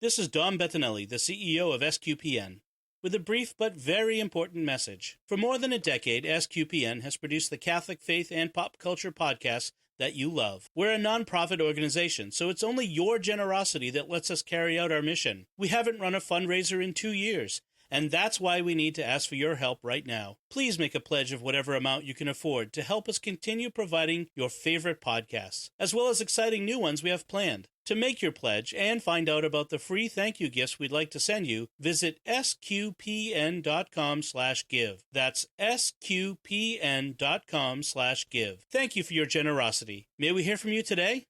This is Dom Bettinelli, the CEO of SQPN, with a brief but very important message. For more than a decade, SQPN has produced the Catholic faith and pop culture podcasts that you love. We're a non-profit organization, so it's only your generosity that lets us carry out our mission. We haven't run a fundraiser in 2 years, and that's why we need to ask for your help right now. Please make a pledge of whatever amount you can afford to help us continue providing your favorite podcasts, as well as exciting new ones we have planned. To make your pledge and find out about the free thank you gifts we'd like to send you, visit sqpn.com/give. That's sqpn.com/give. Thank you for your generosity. May we hear from you today?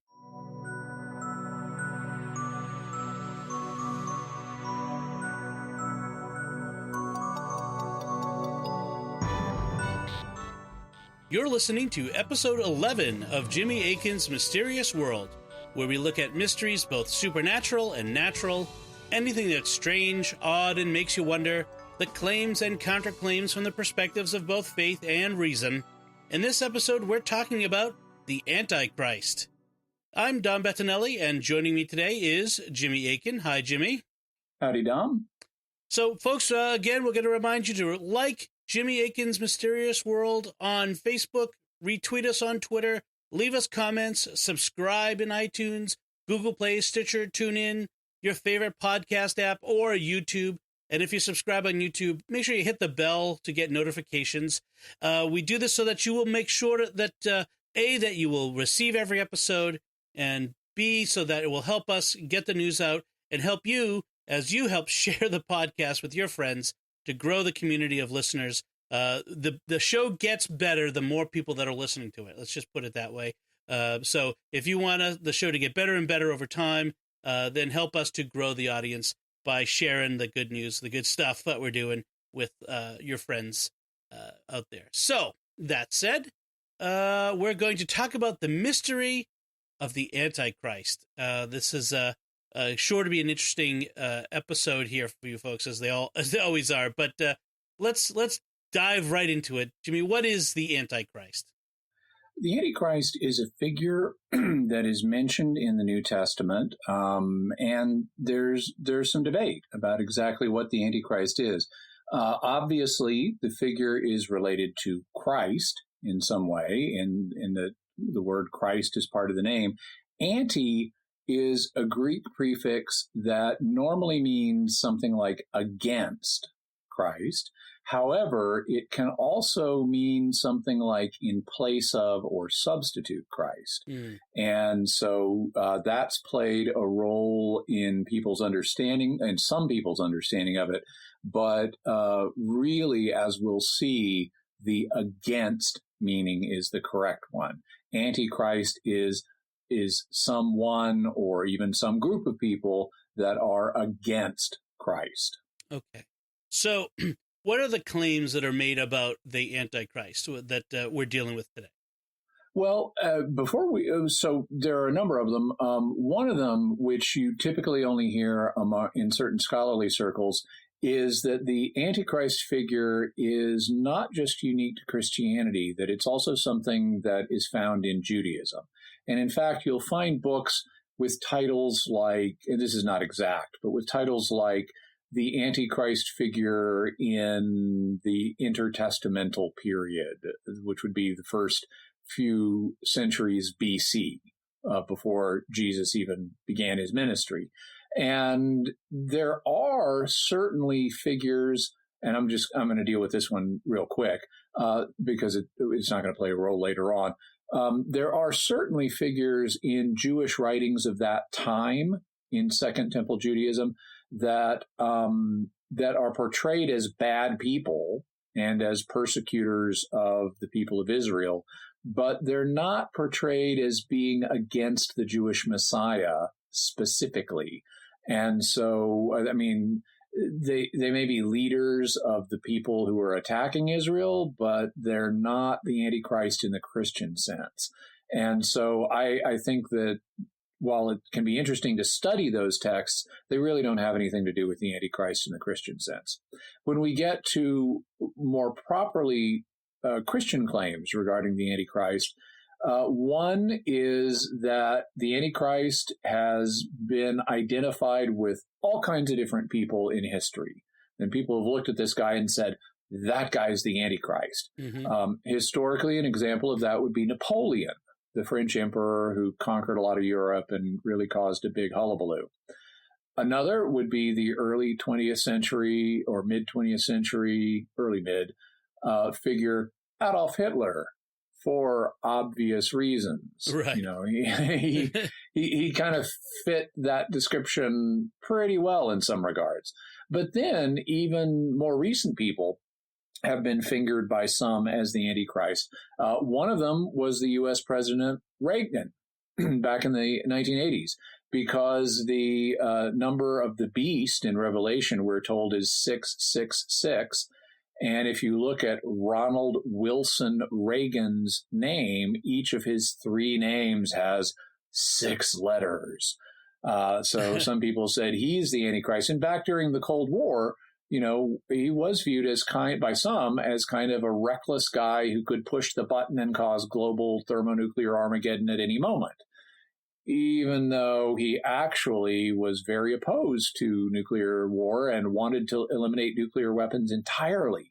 You're listening to episode 11 of Jimmy Akin's Mysterious World, where we look at mysteries both supernatural and natural, anything that's strange, odd, and makes you wonder, the claims and counterclaims from the perspectives of both faith and reason. In this episode, we're talking about the Antichrist. I'm Dom Bettinelli, and joining me today is Jimmy Akin. Hi, Jimmy. Howdy, Dom. So, folks, again, we're going to remind you to like Jimmy Akin's Mysterious World on Facebook, retweet us on Twitter, leave us comments, subscribe in iTunes, Google Play, Stitcher, TuneIn, your favorite podcast app, or YouTube. And if you subscribe on YouTube, make sure you hit the bell to get notifications. We do this so that you will make sure that, A, that you will receive every episode, and B, so that it will help us get the news out and help you as you help share the podcast with your friends to grow the community of listeners. The show gets better the more people that are listening to it. Let's just put it that way. So if you want the show to get better and better over time, then help us to grow the audience by sharing the good news, the good stuff that we're doing with your friends out there. So that said, we're going to talk about the mystery of the Antichrist. This is sure to be an interesting episode here for you folks, as they always are. But let's dive right into it. Jimmy, what is the Antichrist? The Antichrist is a figure that is mentioned in the New Testament, and there's some debate about exactly what the Antichrist is. Obviously, the figure is related to Christ in some way, and the word Christ is part of the name. Anti is a Greek prefix that normally means something like against Christ. However, it can also mean something like in place of or substitute Christ. And so that's played a role in people's understanding, and some people's understanding of it. But really, as we'll see, the against meaning is the correct one. Antichrist is someone or even some group of people that are against Christ. Okay. So what are the claims that are made about the Antichrist that we're dealing with today? Well, so there are a number of them. One of them, which you typically only hear in certain scholarly circles, is that the Antichrist figure is not just unique to Christianity, that it's also something that is found in Judaism. And in fact, you'll find books with titles like, and this is not exact, but with titles like The Antichrist Figure in the Intertestamental Period, which would be the first few centuries BC, before Jesus even began his ministry. And there are certainly figures, and I'm going to deal with this one real quick, because it's not going to play a role later on. There are certainly figures in Jewish writings of that time in Second Temple Judaism that are portrayed as bad people and as persecutors of the people of Israel, but they're not portrayed as being against the Jewish Messiah specifically. And so, I mean, they may be leaders of the people who are attacking Israel, but they're not the Antichrist in the Christian sense. And so I think that while it can be interesting to study those texts, they really don't have anything to do with the Antichrist in the Christian sense. When we get to more properly Christian claims regarding the Antichrist, One is that the Antichrist has been identified with all kinds of different people in history. And people have looked at this guy and said, that guy's the Antichrist. Mm-hmm. Historically, an example of that would be Napoleon, the French emperor who conquered a lot of Europe and really caused a big hullabaloo. Another would be the early 20th century or mid 20th century, early mid figure Adolf Hitler, for obvious reasons. Right. You know, he kind of fit that description pretty well in some regards. But then even more recent people have been fingered by some as the Antichrist. One of them was the U.S. President Reagan back in the 1980s, because the number of the beast in Revelation, we're told, is 666. And if you look at Ronald Wilson Reagan's name, each of his three names has 6 letters. So some people said he's the Antichrist. And back during the Cold War, you know, he was viewed as by some as kind of a reckless guy who could push the button and cause global thermonuclear Armageddon at any moment, even though he actually was very opposed to nuclear war and wanted to eliminate nuclear weapons entirely.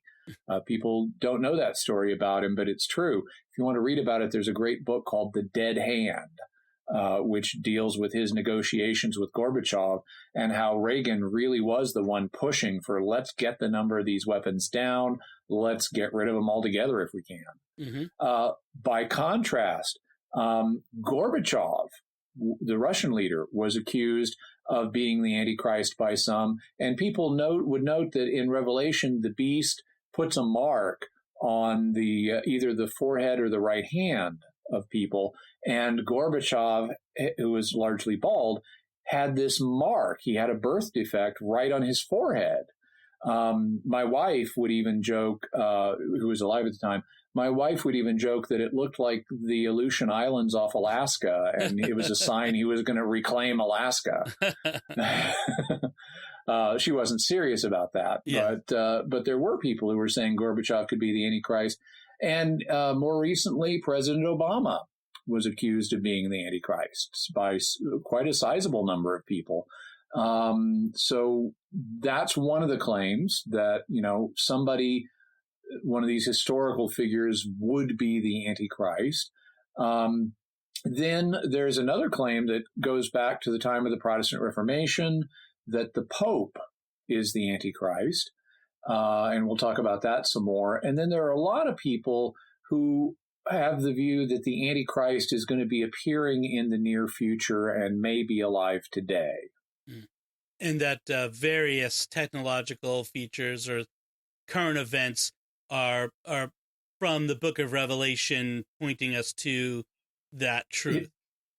People don't know that story about him, but it's true. If you want to read about it, there's a great book called The Dead Hand, which deals with his negotiations with Gorbachev and how Reagan really was the one pushing for, let's get the number of these weapons down, let's get rid of them altogether if we can. Mm-hmm. By contrast, Gorbachev, the Russian leader, was accused of being the Antichrist by some, and people would note that in Revelation, the beast puts a mark on the either the forehead or the right hand of people, and Gorbachev, who was largely bald, had this mark. He had a birth defect right on his forehead. My wife would even joke, who was alive at the time, my wife would even joke that it looked like the Aleutian Islands off Alaska, and it was a sign he was going to reclaim Alaska. She wasn't serious about that, yeah. But there were people who were saying Gorbachev could be the Antichrist. And more recently, President Obama was accused of being the Antichrist by quite a sizable number of people. So that's one of the claims that, you know, somebody, one of these historical figures would be the Antichrist. Then there's another claim that goes back to the time of the Protestant Reformation, that the Pope is the Antichrist. And we'll talk about that some more. And then there are a lot of people who have the view that the Antichrist is going to be appearing in the near future and may be alive today. And that various technological features or current events are from the book of Revelation pointing us to that truth.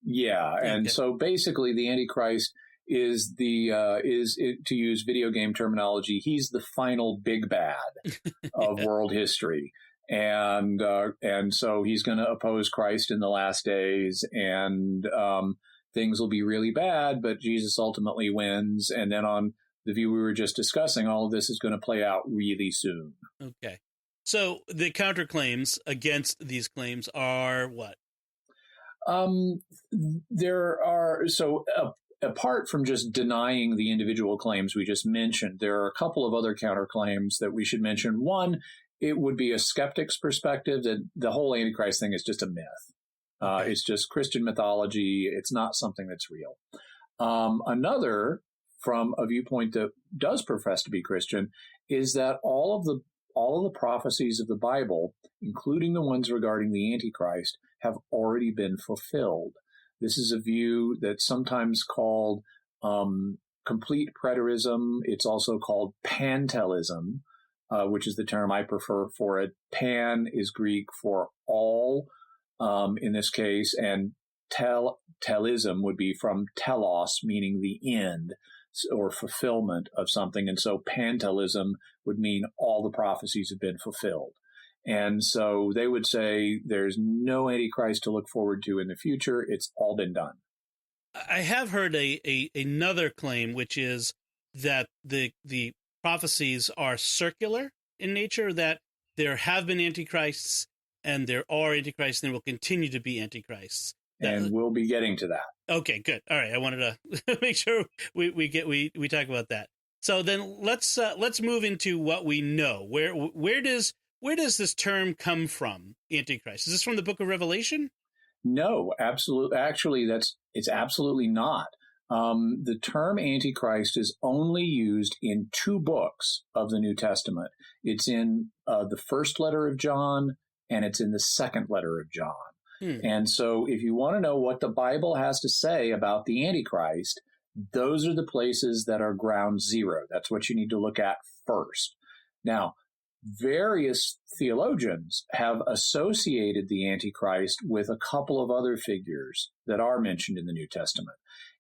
Yeah. And so basically the Antichrist is to use video game terminology, he's the final big bad of world history. And so he's going to oppose Christ in the last days, and things will be really bad, but Jesus ultimately wins. And then on the view we were just discussing, all of this is going to play out really soon. Okay. So the counterclaims against these claims are what? Apart from just denying the individual claims we just mentioned, there are a couple of other counterclaims that we should mention. One, it would be a skeptic's perspective that the whole Antichrist thing is just a myth. It's just Christian mythology. It's not something that's real. Another, from a viewpoint that does profess to be Christian, is that all of the prophecies of the Bible, including the ones regarding the Antichrist, have already been fulfilled. This is a view that's sometimes called complete preterism. It's also called pantelism, which is the term I prefer for it. Pan is Greek for all, in this case, and telism would be from telos, meaning the end or fulfillment of something. And so pantelism would mean all the prophecies have been fulfilled. And so they would say there's no Antichrist to look forward to in the future. It's all been done. I have heard another claim, which is that the prophecies are circular in nature, that there have been Antichrists and there are antichrists, and there will continue to be antichrists. And we'll be getting to that. Okay, good. All right, I wanted to make sure we talk about that. So then let's move into what we know. Where does this term come from, Antichrist? Is this from the Book of Revelation? No, absolutely. Actually, it's absolutely not. The term Antichrist is only used in 2 books of the New Testament. It's in the first letter of John, and it's in the second letter of John. And so if you want to know what the Bible has to say about the Antichrist, those are the places that are ground zero. That's what you need to look at first. Now, various theologians have associated the Antichrist with a couple of other figures that are mentioned in the New Testament.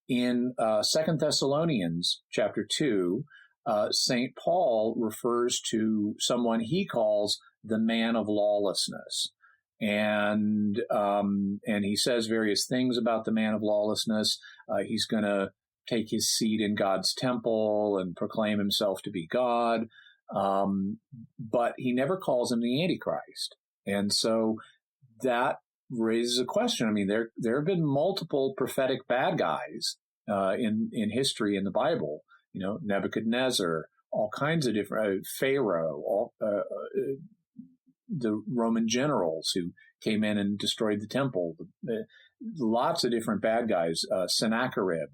In 2 Thessalonians chapter 2, St. Paul refers to someone he calls the man of lawlessness. And he says various things about the man of lawlessness. He's going to take his seat in God's temple and proclaim himself to be God. But he never calls him the Antichrist. And so that raises a question. I mean, there have been multiple prophetic bad guys in history in the Bible. Nebuchadnezzar, all kinds of different Pharaoh, the Roman generals who came in and destroyed the temple. Lots of different bad guys. Sennacherib,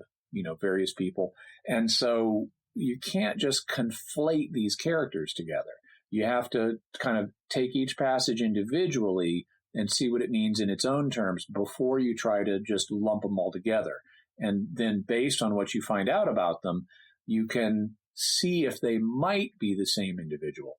various people. And so you can't just conflate these characters together. You have to kind of take each passage individually and see what it means in its own terms before you try to just lump them all together. And then based on what you find out about them, you can see if they might be the same individual.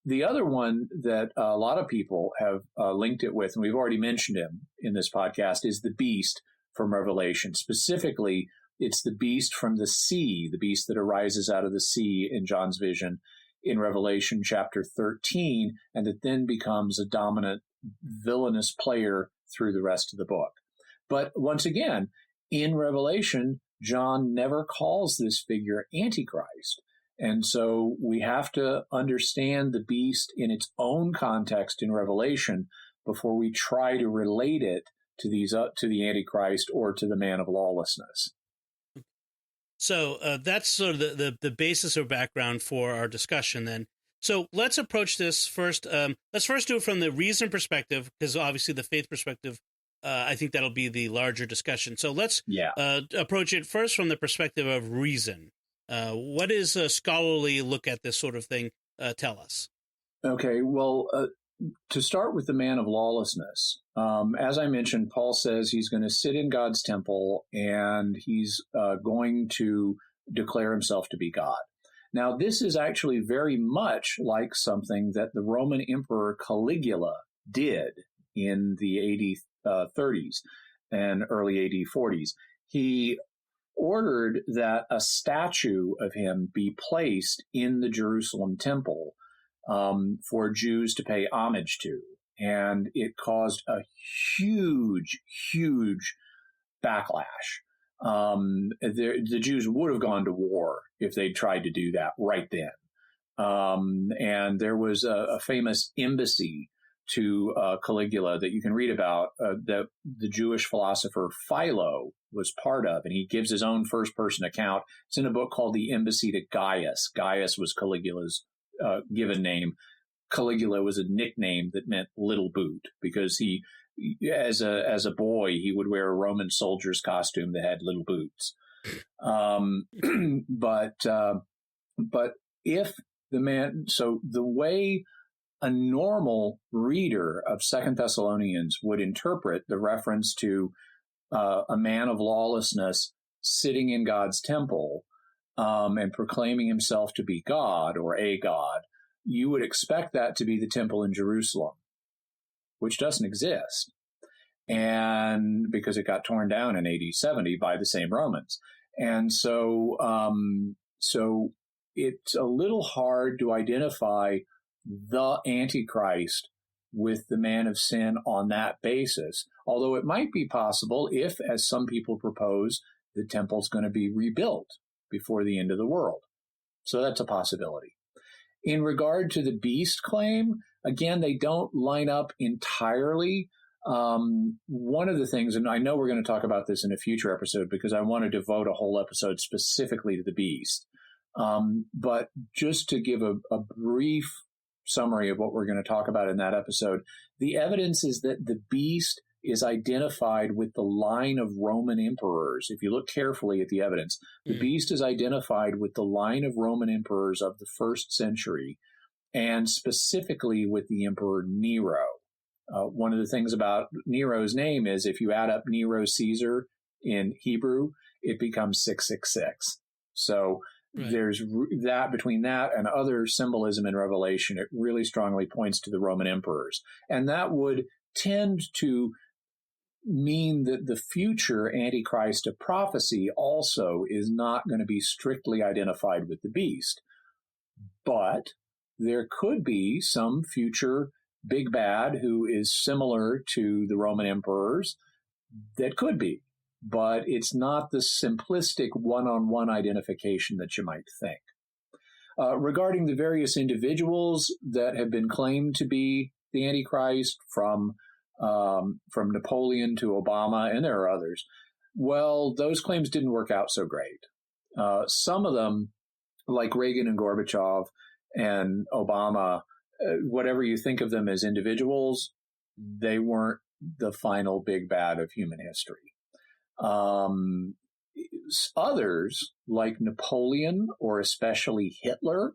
The other one that a lot of people have linked it with, and we've already mentioned him in this podcast, is the beast from Revelation. Specifically, it's the beast from the sea, the beast that arises out of the sea in John's vision in Revelation chapter 13, and that then becomes a dominant villainous player through the rest of the book. But once again, in Revelation, John never calls this figure Antichrist. And so we have to understand the beast in its own context in Revelation before we try to relate it to the Antichrist or to the man of lawlessness. So that's sort of the basis or background for our discussion then. So let's approach this first. Let's first do it from the reason perspective, because obviously the faith perspective, I think that'll be the larger discussion. So let's approach it first from the perspective of reason. What does a scholarly look at this sort of thing tell us? Okay, well, to start with the man of lawlessness, as I mentioned, Paul says he's going to sit in God's temple and he's going to declare himself to be God. Now, this is actually very much like something that the Roman Emperor Caligula did in the AD 30s and early AD 40s. He ordered that a statue of him be placed in the Jerusalem temple for Jews to pay homage to. And it caused a huge backlash. The Jews would have gone to war if they tried to do that right then. And there was a famous embassy to Caligula that you can read about that the Jewish philosopher Philo was part of, and he gives his own first-person account. It's in a book called The Embassy to Gaius. Gaius was Caligula's given name. Caligula was a nickname that meant little boot because he, as a boy, he would wear a Roman soldier's costume that had little boots. But if the man, so the way a normal reader of 2 Thessalonians would interpret the reference to a man of lawlessness sitting in God's temple and proclaiming himself to be God or a God, you would expect that to be the temple in Jerusalem, which doesn't exist. And because it got torn down in AD 70 by the same Romans. And so it's a little hard to identify the Antichrist with the man of sin on that basis, although it might be possible if, as some people propose, the temple's going to be rebuilt before the end of the world. So that's a possibility. In regard to the beast claim, again, they don't line up entirely. One of the things, and I know we're going to talk about this in a future episode because I want to devote a whole episode specifically to the beast. But just to give a brief summary of what we're going to talk about in that episode, the evidence is that the beast is identified with the line of Roman emperors. If you look carefully at the evidence, the beast is identified with the line of Roman emperors of the first century, and specifically with the Emperor Nero. One of the things about Nero's name is if you add up Nero Caesar in Hebrew, it becomes 666. So there's that between that and other symbolism in Revelation. It really strongly points to the Roman emperors. And that would tend to mean that the future Antichrist of prophecy also is not going to be strictly identified with the beast. But there could be some future big bad who is similar to the Roman emperors. That could be. But it's not the simplistic one-on-one identification that you might think. Regarding the various individuals that have been claimed to be the Antichrist, from Napoleon to Obama, and there are others, well, those claims didn't work out so great. Some of them, like Reagan and Gorbachev and Obama, whatever you think of them as individuals, they weren't the final big bad of human history. Others, like Napoleon or especially Hitler,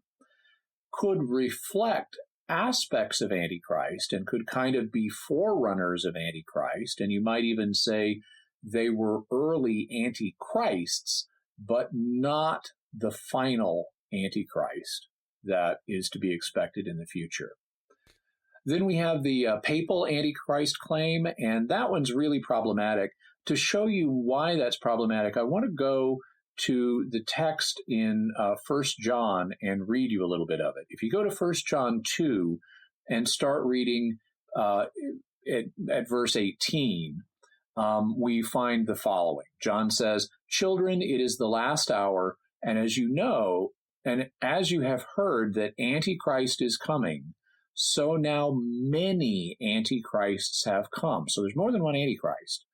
could reflect aspects of Antichrist and could kind of be forerunners of Antichrist. And you might even say they were early Antichrists, but not the final Antichrist that is to be expected in the future. Then we have the Papal Antichrist claim, and that one's really problematic. To show you why that's problematic, I want to go to the text in 1 John and read you a little bit of it. If you go to 1 John 2 and start reading at verse 18, we find the following. John says, "Children, it is the last hour, and as you know, and as you have heard that Antichrist is coming, so now many Antichrists have come." So there's more than one Antichrist.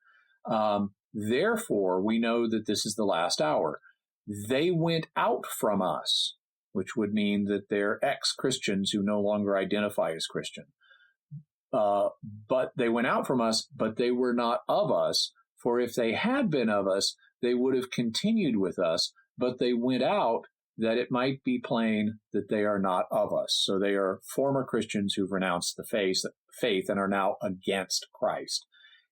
Therefore, we know that this is the last hour. They went out from us, which would mean that they're ex-Christians who no longer identify as Christian. But they went out from us, but they were not of us. For if they had been of us, they would have continued with us. But they went out that it might be plain that they are not of us. So they are former Christians who've renounced the faith and are now against Christ.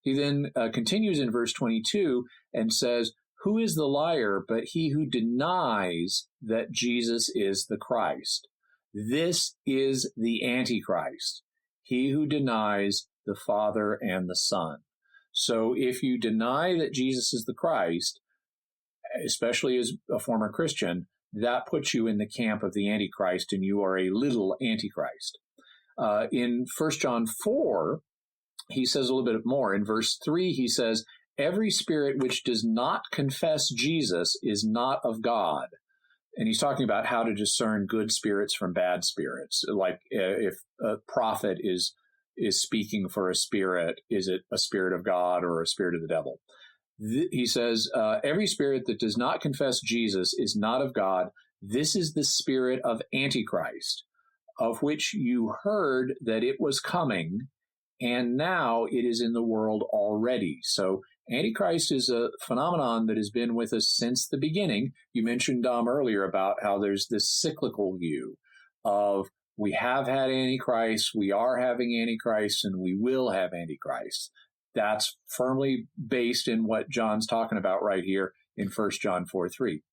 He then continues in verse 22 and says, "Who is the liar but he who denies that Jesus is the Christ? This is the Antichrist, he who denies the Father and the Son." So if you deny that Jesus is the Christ, especially as a former Christian, that puts you in the camp of the Antichrist, and you are a little Antichrist. In 1 John 4, he says a little bit more. In verse 3, he says, "Every spirit which does not confess Jesus is not of God." And he's talking about how to discern good spirits from bad spirits. Like if a prophet is speaking for a spirit, is it a spirit of God or a spirit of the devil? He says, "Every spirit that does not confess Jesus is not of God. This is the spirit of Antichrist, of which you heard that it was coming, and now it is in the world already." So Antichrist is a phenomenon that has been with us since the beginning. You mentioned, Dom, earlier about how there's this cyclical view of we have had Antichrist, we are having Antichrist, and we will have Antichrist. That's firmly based in what John's talking about right here in 1 John 4:3.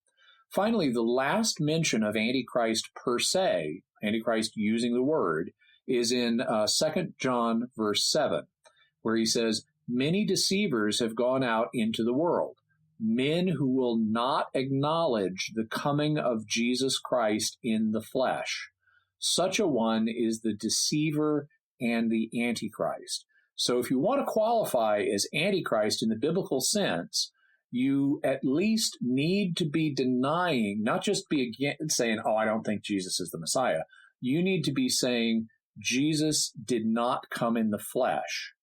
Finally, the last mention of Antichrist per se, Antichrist using the word, is in 2 John verse 7, where he says, "Many deceivers have gone out into the world, men who will not acknowledge the coming of Jesus Christ in the flesh. Such a one is the deceiver and the Antichrist." So if you want to qualify as Antichrist in the biblical sense, you at least need to be denying, not just be saying, "Oh, I don't think Jesus is the Messiah," you need to be saying Jesus did not come in the flesh.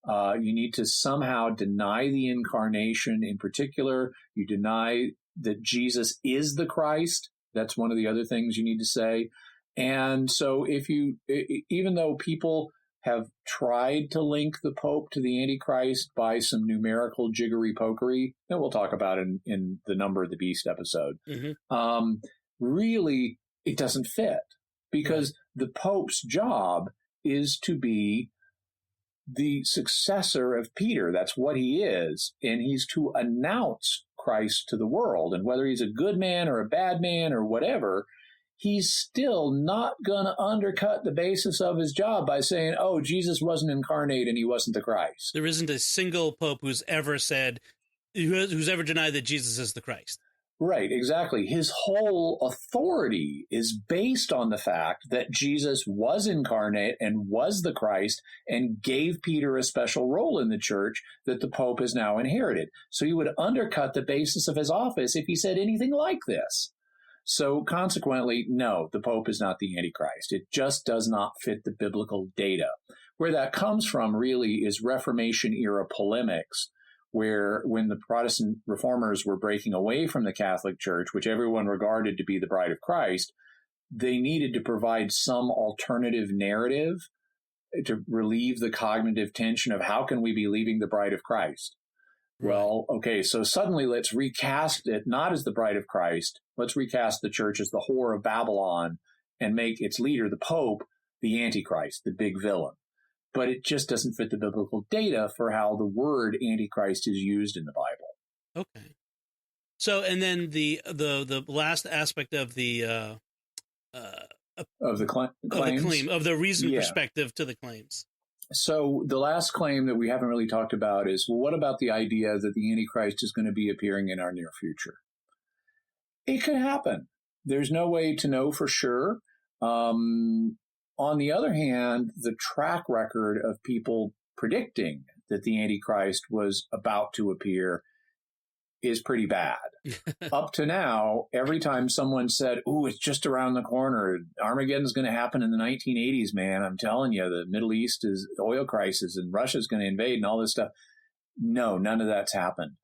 You need to somehow deny the incarnation. In particular, you deny that Jesus is the Christ. That's one of the other things you need to say. And so even though people have tried to link the Pope to the Antichrist by some numerical jiggery-pokery that we'll talk about in the Number of the Beast episode, really, it doesn't fit, because the Pope's job is to be the successor of Peter. That's what he is. And he's to announce Christ to the world. And whether he's a good man or a bad man or whatever, he's still not going to undercut the basis of his job by saying, oh, Jesus wasn't incarnate and he wasn't the Christ. There isn't a single pope who's ever denied that Jesus is the Christ. Right, exactly. His whole authority is based on the fact that Jesus was incarnate and was the Christ and gave Peter a special role in the church that the Pope has now inherited. So he would undercut the basis of his office if he said anything like this. So consequently, no, the Pope is not the Antichrist. It just does not fit the biblical data. Where that comes from really is Reformation-era polemics, where when the Protestant reformers were breaking away from the Catholic Church, which everyone regarded to be the bride of Christ, they needed to provide some alternative narrative to relieve the cognitive tension of how can we be leaving the bride of Christ? Right. Well, okay, so suddenly let's recast it not as the bride of Christ. Let's recast the church as the whore of Babylon and make its leader, the Pope, the Antichrist, the big villain. But it just doesn't fit the biblical data for how the word Antichrist is used in the Bible. Okay. So, and then the last aspect of the claim, of the reason perspective to the claims. So the last claim that we haven't really talked about is, well, what about the idea that the Antichrist is going to be appearing in our near future? It could happen. There's no way to know for sure. On the other hand, the track record of people predicting that the Antichrist was about to appear is pretty bad. Up to now, every time someone said, "Ooh, it's just around the corner. Armageddon's going to happen in the 1980s, man. I'm telling you, the Middle East is oil crisis and Russia's going to invade and all this stuff." No, none of that's happened.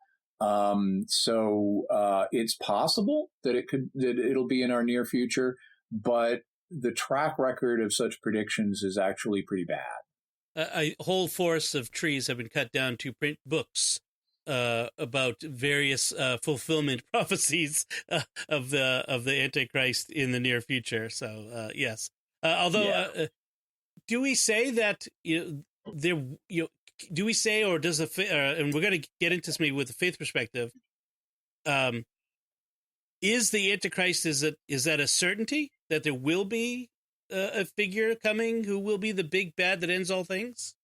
So it's possible that it'll be in our near future, but the track record of such predictions is actually pretty bad. A whole forest of trees have been cut down to print books about various fulfillment prophecies of the Antichrist in the near future. So yes, do we say that do we say, or does and we're going to get into this maybe with the faith perspective? Is the Antichrist, is that a certainty that there will be a figure coming who will be the big bad that ends all things?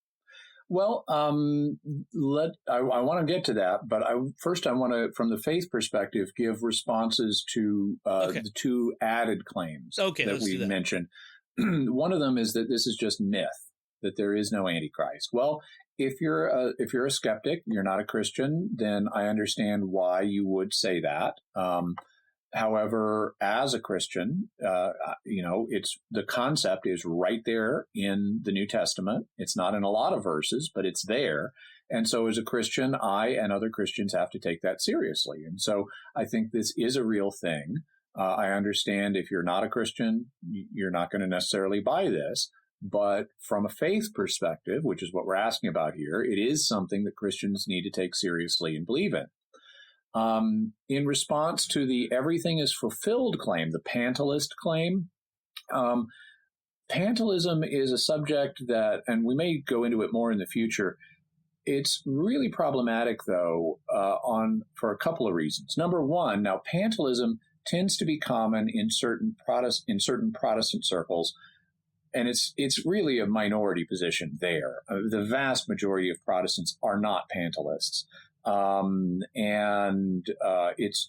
Well, I want to get to that, but first I want to, from the faith perspective, give responses to the two added claims that we mentioned. One of them is that this is just myth, that there is no Antichrist. Well, if you're a skeptic, you're not a Christian, then I understand why you would say that. However, as a Christian, it's the concept is right there in the New Testament. It's not in a lot of verses, but it's there. And so as a Christian, I and other Christians have to take that seriously. And so I think this is a real thing. I understand if you're not a Christian, you're not going to necessarily buy this. But from a faith perspective, which is what we're asking about here, it is something that Christians need to take seriously and believe in. In response to the everything is fulfilled claim, the pantalist claim, pantalism is a subject that, and we may go into it more in the future, it's really problematic, though, for a couple of reasons. Number one, now pantalism tends to be common in certain Protestant circles, and it's really a minority position there. The vast majority of Protestants are not pantalists.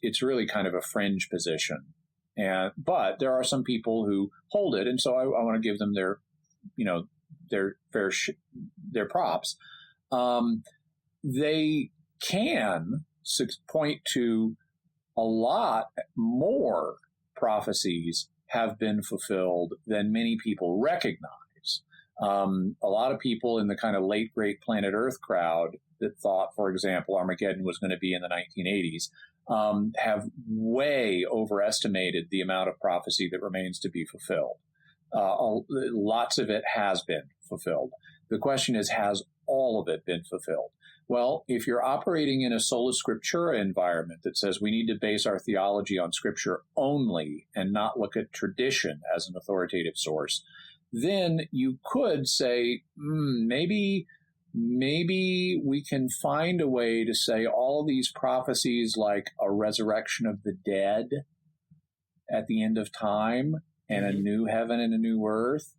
It's really kind of a fringe position. But there are some people who hold it. And so I want to give them their props. They can point to a lot more prophecies have been fulfilled than many people recognize. A lot of people in the kind of late Great Planet Earth crowd that thought, for example, Armageddon was going to be in the 1980s, have way overestimated the amount of prophecy that remains to be fulfilled. Lots of it has been fulfilled. The question is, has all of it been fulfilled? Well, if you're operating in a sola scriptura environment that says we need to base our theology on scripture only and not look at tradition as an authoritative source, then you could say, maybe we can find a way to say all these prophecies like a resurrection of the dead at the end of time and a new heaven and a new earth.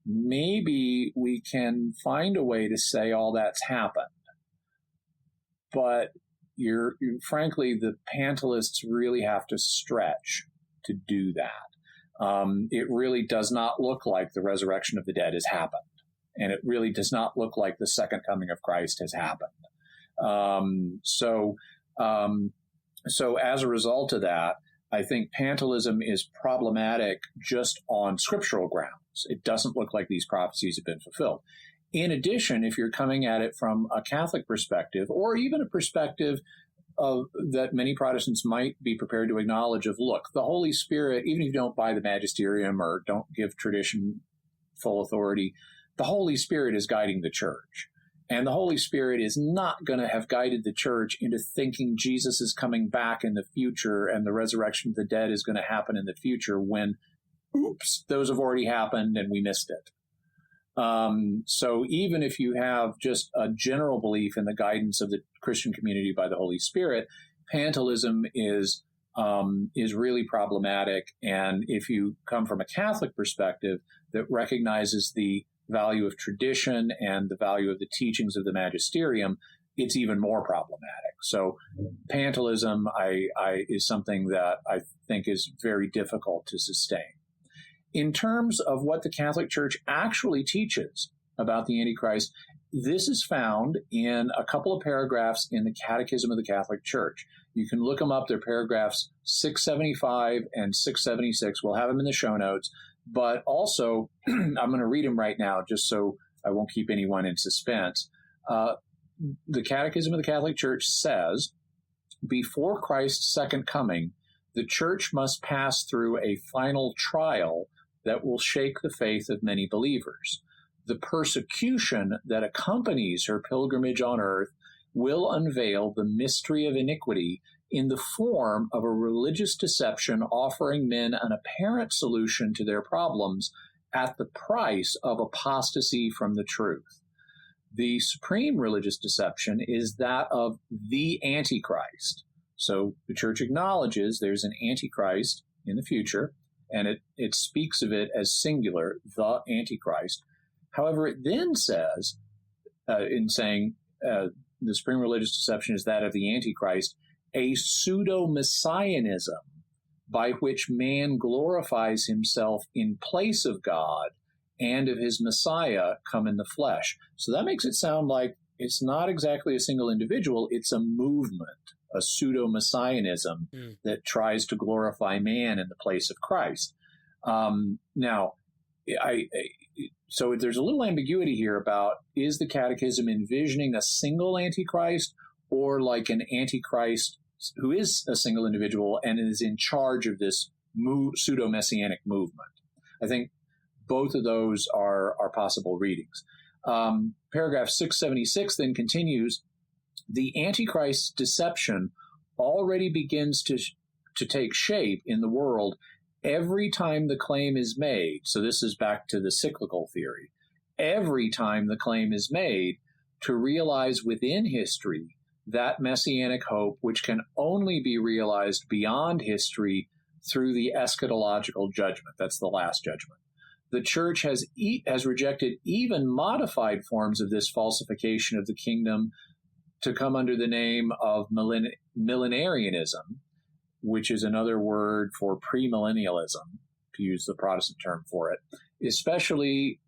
Maybe we can find a way to say all that's happened. But frankly, the Pantalists really have to stretch to do that. It really does not look like the resurrection of the dead has happened. And it really does not look like the second coming of Christ has happened. So as a result of that, I think Pantalism is problematic just on scriptural grounds. It doesn't look like these prophecies have been fulfilled. In addition, if you're coming at it from a Catholic perspective, or even a perspective that many Protestants might be prepared to acknowledge of, look, the Holy Spirit, even if you don't buy the magisterium or don't give tradition full authority, the Holy Spirit is guiding the church. And the Holy Spirit is not going to have guided the church into thinking Jesus is coming back in the future and the resurrection of the dead is going to happen in the future when, oops, those have already happened and we missed it. So even if you have just a general belief in the guidance of the Christian community by the Holy Spirit, Pantalism is really problematic. And if you come from a Catholic perspective that recognizes the value of tradition and the value of the teachings of the magisterium, it's even more problematic. So Pantalism is something that I think is very difficult to sustain. In terms of what the Catholic Church actually teaches about the Antichrist, this is found in a couple of paragraphs in the Catechism of the Catholic Church. You can look them up. They're paragraphs 675 and 676. We'll have them in the show notes. But also, I'm going to read them right now just so I won't keep anyone in suspense. The Catechism of the Catholic Church says, before Christ's second coming, the Church must pass through a final trial that will shake the faith of many believers. The persecution that accompanies her pilgrimage on earth will unveil the mystery of iniquity in the form of a religious deception offering men an apparent solution to their problems at the price of apostasy from the truth. The supreme religious deception is that of the Antichrist. So the Church acknowledges there's an Antichrist in the future, and it speaks of it as singular, the Antichrist. However, it then says, in saying the supreme religious deception is that of the Antichrist, a pseudo-messianism by which man glorifies himself in place of God and of his Messiah come in the flesh. So that makes it sound like it's not exactly a single individual, it's a movement, a pseudo-messianism that tries to glorify man in the place of Christ. So there's a little ambiguity here about, is the Catechism envisioning a single Antichrist or like an Antichrist who is a single individual and is in charge of this pseudo-messianic movement? I think both of those are possible readings. Paragraph 676 then continues, the Antichrist's deception already begins to take shape in the world every time the claim is made. So this is back to the cyclical theory. Every time the claim is made to realize within history that messianic hope, which can only be realized beyond history through the eschatological judgment. That's the last judgment. The Church has rejected even modified forms of this falsification of the kingdom to come under the name of millenarianism, which is another word for premillennialism, to use the Protestant term for it, especially,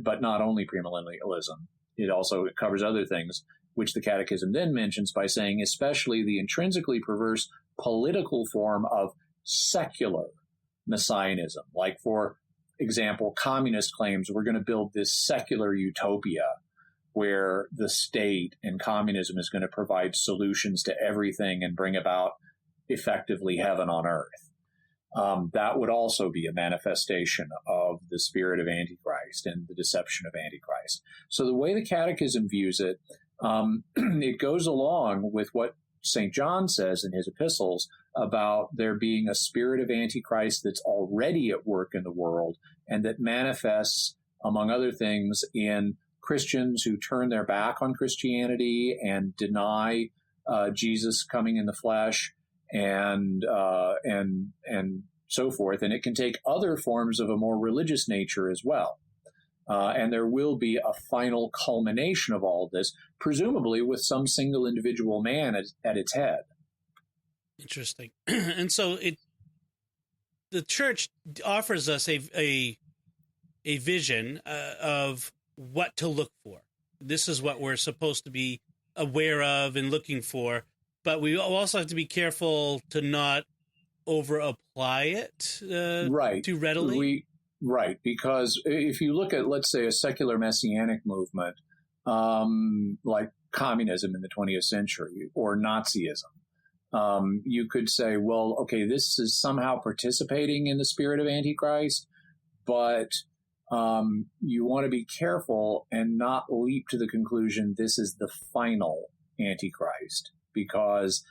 but not only premillennialism. It also covers other things, which the Catechism then mentions by saying, especially the intrinsically perverse political form of secular pseudo-messianism. Like, for example, communist claims we're going to build this secular utopia where the state and communism is going to provide solutions to everything and bring about effectively heaven on earth. That would also be a manifestation of the spirit of Antichrist and the deception of Antichrist. So the way the Catechism views it, it goes along with what St. John says in his epistles about there being a spirit of Antichrist that's already at work in the world and that manifests, among other things, in Christians who turn their back on Christianity and deny Jesus coming in the flesh and so forth. And it can take other forms of a more religious nature as well. And there will be a final culmination of all of this, presumably with some single individual man at its head. Interesting. And so the church offers us a vision of what to look for. This is what we're supposed to be aware of and looking for, but we also have to be careful to not over-apply it right. too readily. Right, because if you look at, let's say, a secular messianic movement, like communism in the 20th century or Nazism, you could say, well, okay, this is somehow participating in the spirit of Antichrist, but you want to be careful and not leap to the conclusion this is the final Antichrist, because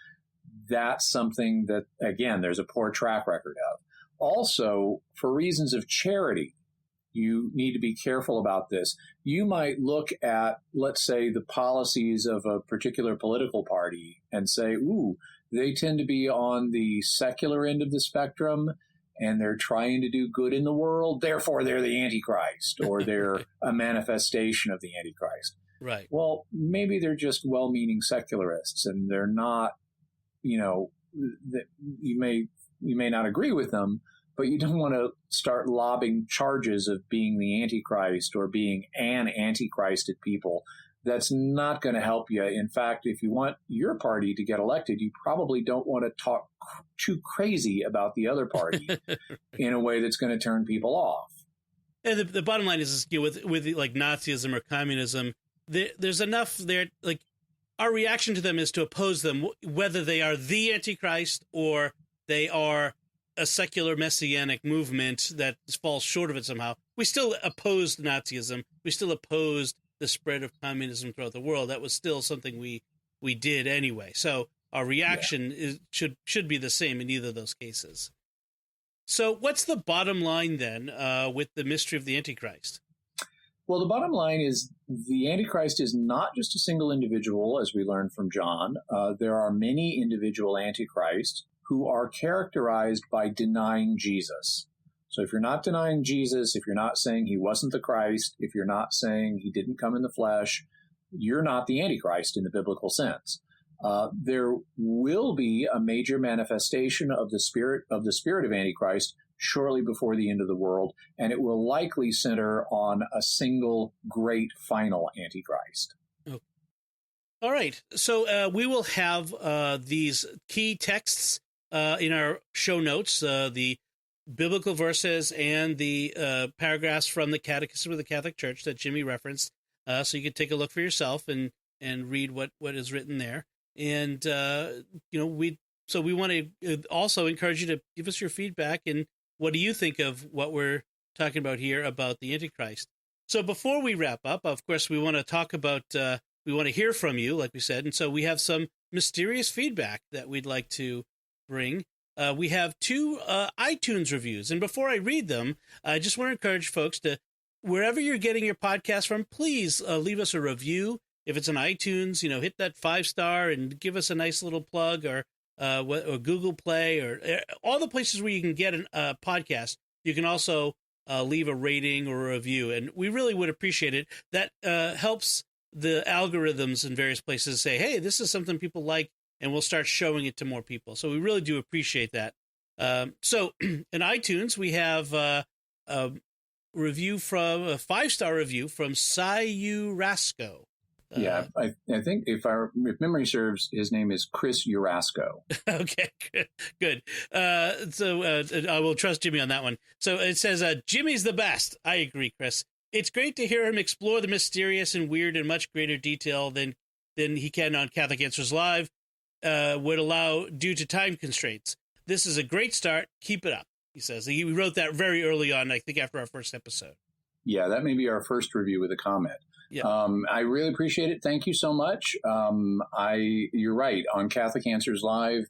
that's something that, again, there's a poor track record of. Also, for reasons of charity, you need to be careful about this. You might look at, let's say, the policies of a particular political party and say, ooh, they tend to be on the secular end of the spectrum, and they're trying to do good in the world, therefore they're the Antichrist, or they're a manifestation of the Antichrist. Right. Well, maybe they're just well-meaning secularists, and they're not, you may not agree with them, but you don't want to start lobbing charges of being the Antichrist or being an Antichrist at people. That's not going to help you. In fact, if you want your party to get elected, you probably don't want to talk too crazy about the other party in a way that's going to turn people off. And the bottom line is, with like Nazism or communism, there's enough there. Like, our reaction to them is to oppose them, whether they are the Antichrist or they are a secular messianic movement that falls short of it somehow. We still opposed Nazism. We still opposed the spread of communism throughout the world. That was still something we did anyway. So our reaction should be the same in either of those cases. So what's the bottom line then with the mystery of the Antichrist? Well, the bottom line is the Antichrist is not just a single individual, as we learned from John. There are many individual Antichrists who are characterized by denying Jesus. So if you're not denying Jesus, if you're not saying he wasn't the Christ, if you're not saying he didn't come in the flesh, you're not the Antichrist in the biblical sense. There will be a major manifestation of the spirit of Antichrist shortly before the end of the world, and it will likely center on a single great final Antichrist. Okay. All right. So we will have these key texts in our show notes, the biblical verses and the paragraphs from the Catechism of the Catholic Church that Jimmy referenced, so you can take a look for yourself and read what is written there. And we want to also encourage you to give us your feedback and what do you think of what we're talking about here about the Antichrist. So before we wrap up, of course, we want to talk about we want to hear from you, like we said, and so we have some mysterious feedback that we'd like to bring. We have 2 iTunes reviews, and before I read them, I just want to encourage folks to, wherever you're getting your podcast from, please leave us a review. If it's on iTunes, hit that 5-star and give us a nice little plug, or Google Play, or all the places where you can get a podcast. You can also leave a rating or a review, and we really would appreciate it. That helps the algorithms in various places say, hey, this is something people like, and we'll start showing it to more people. So we really do appreciate that. So in iTunes, we have a review from a 5-star review from Sayu Rasco. Yeah, I think if memory serves, his name is Chris Urasco. Okay, good. So I will trust Jimmy on that one. So it says, Jimmy's the best. I agree, Chris. It's great to hear him explore the mysterious and weird in much greater detail than he can on Catholic Answers Live would allow due to time constraints. This is a great start. Keep it up, he says. He wrote that very early on, I think after our first episode. Yeah, that may be our first review with a comment. Yeah. I really appreciate it. Thank you so much. You're right. On Catholic Answers Live,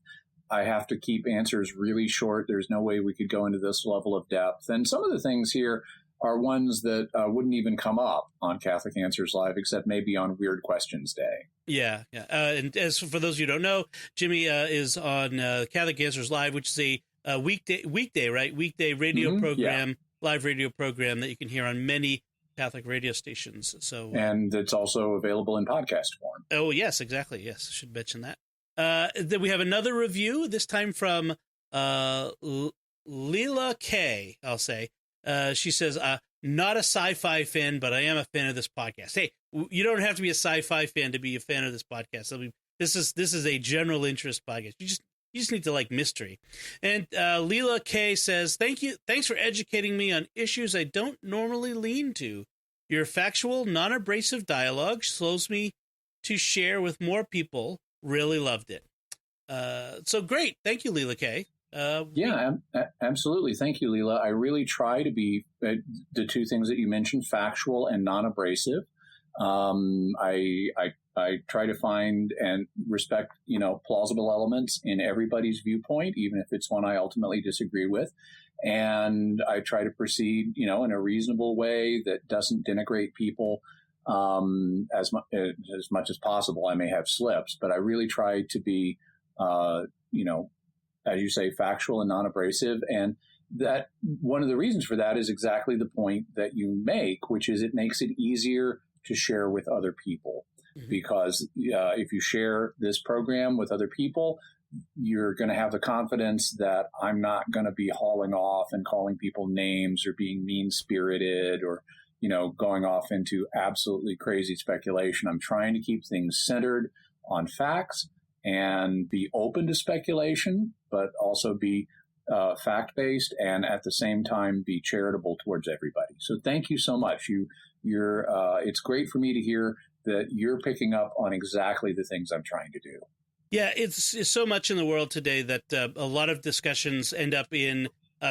I have to keep answers really short. There's no way we could go into this level of depth. And some of the things here are ones that wouldn't even come up on Catholic Answers Live, except maybe on Weird Questions Day. Yeah. And as for those of you who don't know, Jimmy is on Catholic Answers Live, which is a weekday, right? Weekday radio program, live radio program that you can hear on many Catholic radio stations. So, and it's also available in podcast form. Oh, yes, exactly. Yes, I should mention that. Then we have another review, this time from Leela K, I'll say. She says, not a sci-fi fan, but I am a fan of this podcast. Hey, you don't have to be a sci-fi fan to be a fan of this podcast. I mean, this is a general interest podcast. You just need to like mystery. And Leela K says, thanks for educating me on issues I don't normally lean to. Your factual, non-abrasive dialogue slows me to share with more people. Really loved it. So great. Thank you, Leela K. Absolutely. Thank you, Leela. I really try to be the two things that you mentioned, factual and non-abrasive. I try to find and respect, plausible elements in everybody's viewpoint, even if it's one I ultimately disagree with. And I try to proceed, in a reasonable way that doesn't denigrate people as much as possible. I may have slips, but I really try to be, as you say, factual and non-abrasive. And that one of the reasons for that is exactly the point that you make, which is it makes it easier to share with other people. Mm-hmm. Because if you share this program with other people, you're going to have the confidence that I'm not going to be hauling off and calling people names or being mean-spirited or, going off into absolutely crazy speculation. I'm trying to keep things centered on facts and be open to speculation, but also be fact-based and at the same time be charitable towards everybody. So thank you so much. It's great for me to hear that you're picking up on exactly the things I'm trying to do. Yeah, it's so much in the world today that a lot of discussions end up in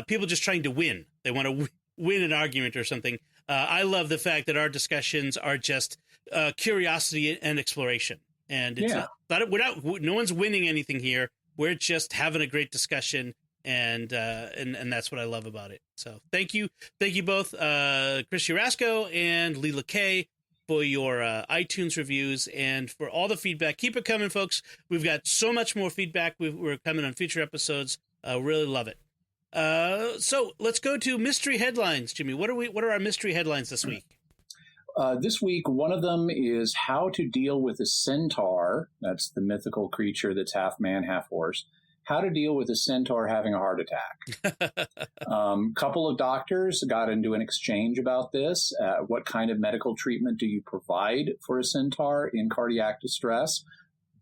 people just trying to win. They want to win an argument or something. I love the fact that our discussions are just curiosity and exploration. And it's no one's winning anything here. We're just having a great discussion, and that's what I love about it. So thank you both, Chris Urasco and Leela K, for your iTunes reviews and for all the feedback. Keep it coming, folks. We've got so much more feedback. We're coming on future episodes. Really love it. So let's go to mystery headlines, Jimmy. What are our mystery headlines this week? This week, one of them is how to deal with a centaur. That's the mythical creature that's half man, half horse. How to deal with a centaur having a heart attack. Couple of doctors got into an exchange about this. What kind of medical treatment do you provide for a centaur in cardiac distress?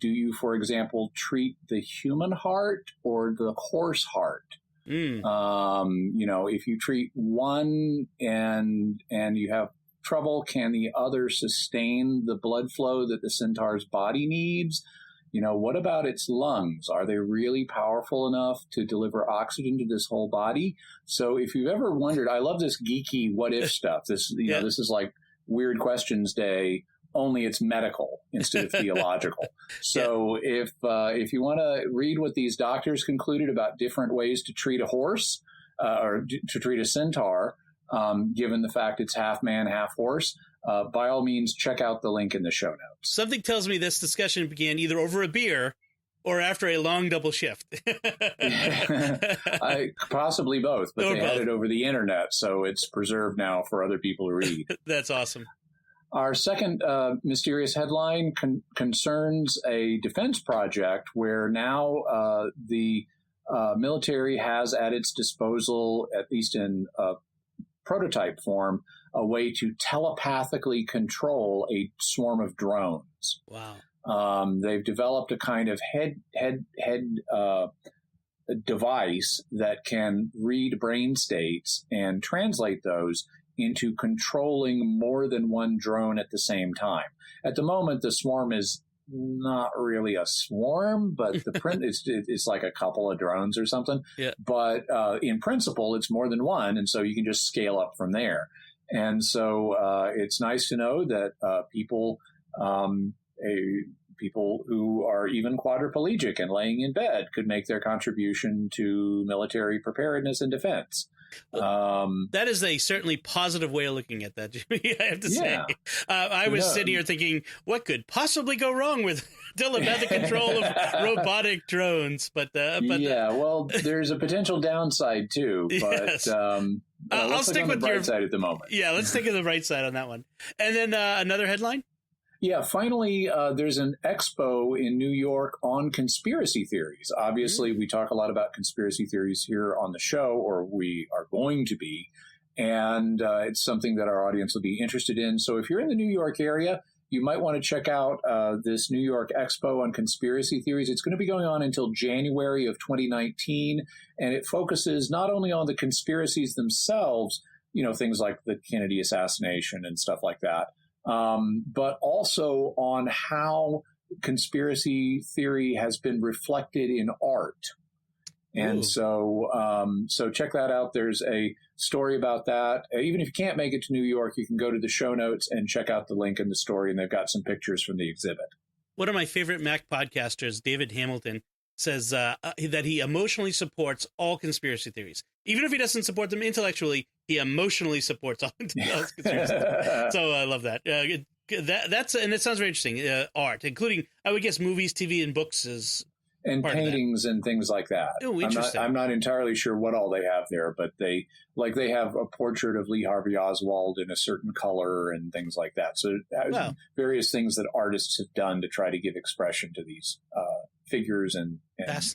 Do you, for example, treat the human heart or the horse heart? If you treat one and you have trouble, can the other sustain the blood flow that the centaur's body needs? What about its lungs? Are they really powerful enough to deliver oxygen to this whole body? So if you've ever wondered, I love this geeky what if stuff. This is like Weird Questions Day, only it's medical instead of theological. So if you want to read what these doctors concluded about different ways to treat a horse or to treat a centaur, given the fact it's half man, half horse, by all means, check out the link in the show notes. Something tells me this discussion began either over a beer or after a long double shift. Possibly both, but they had it over the internet, so it's preserved now for other people to read. That's awesome. Our second mysterious headline concerns a defense project where now the military has at its disposal, at least in prototype form, a way to telepathically control a swarm of drones. Wow. They've developed a kind of head device that can read brain states and translate those into controlling more than one drone at the same time. At the moment, the swarm is not really a swarm, but the print it's like a couple of drones or something. Yeah. But in principle, it's more than one, and so you can just scale up from there. And so it's nice to know that people who are even quadriplegic and laying in bed could make their contribution to military preparedness and defense. That is a certainly positive way of looking at that, Jimmy, I have to say. I was sitting here thinking, what could possibly go wrong with telepathic control of robotic drones? But well, there's a potential downside too. But yes. I'll stick with the bright side at the moment. Yeah, let's stick with the bright side on that one. And then another headline. Yeah, finally, there's an expo in New York on conspiracy theories. Obviously, we talk a lot about conspiracy theories here on the show, or we are going to be, and it's something that our audience will be interested in. So if you're in the New York area, you might want to check out this New York Expo on conspiracy theories. It's going to be going on until January of 2019, and it focuses not only on the conspiracies themselves, things like the Kennedy assassination and stuff like that, but also on how conspiracy theory has been reflected in art. And so check that out. There's a story about that. Even if you can't make it to New York, you can go to the show notes and check out the link in the story, and they've got some pictures from the exhibit. One of my favorite Mac podcasters, David Hamilton, says that he emotionally supports all conspiracy theories. Even if he doesn't support them intellectually, he emotionally supports all conspiracy theories. So I love that. That's and it sounds very interesting. Art, including, I would guess, movies, TV, and books and paintings and things like that. Oh, interesting. I'm not entirely sure what all they have there, but they have a portrait of Lee Harvey Oswald in a certain color and things like that. So various things that artists have done to try to give expression to these figures and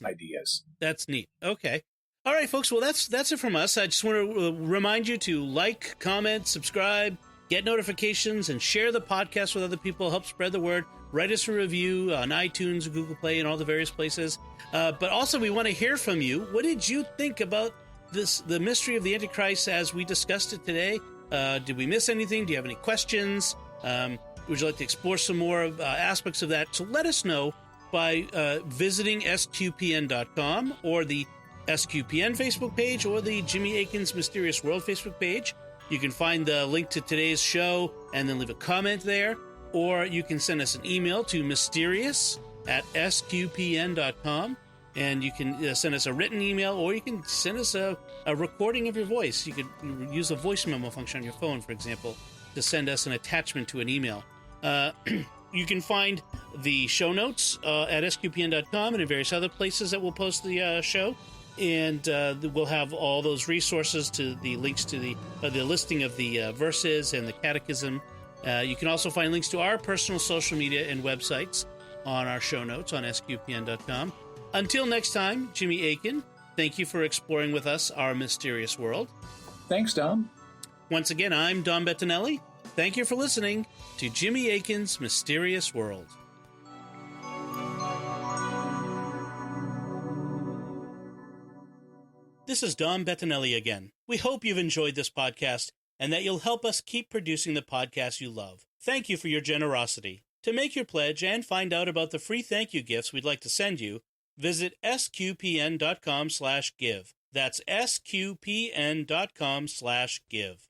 ideas. That's neat. Okay. All right, folks. Well, that's it from us. I just want to remind you to like, comment, subscribe, get notifications, and share the podcast with other people. Help spread the word. Write us a review on iTunes, Google Play, and all the various places. But also, we want to hear from you. What did you think about the mystery of the Antichrist as we discussed it today? Did we miss anything? Do you have any questions? Would you like to explore some more aspects of that? So let us know by visiting sqpn.com or the SQPN Facebook page or the Jimmy Akin's Mysterious World Facebook page. You can find the link to today's show and then leave a comment there. Or you can send us an email to mysterious@sqpn.com. And you can send us a written email, or you can send us a recording of your voice. You could use a voice memo function on your phone, for example, to send us an attachment to an email. You can find the show notes at sqpn.com and in various other places that we'll post the show. And we'll have all those resources to the links to the listing of the verses and the Catechism. You can also find links to our personal social media and websites on our show notes on sqpn.com. Until next time, Jimmy Akin, thank you for exploring with us our mysterious world. Thanks, Dom. Once again, I'm Dom Bettinelli. Thank you for listening to Jimmy Akin's Mysterious World. This is Dom Bettinelli again. We hope you've enjoyed this podcast and that you'll help us keep producing the podcast you love. Thank you for your generosity. To make your pledge and find out about the free thank you gifts we'd like to send you, visit sqpn.com/give. That's sqpn.com/give.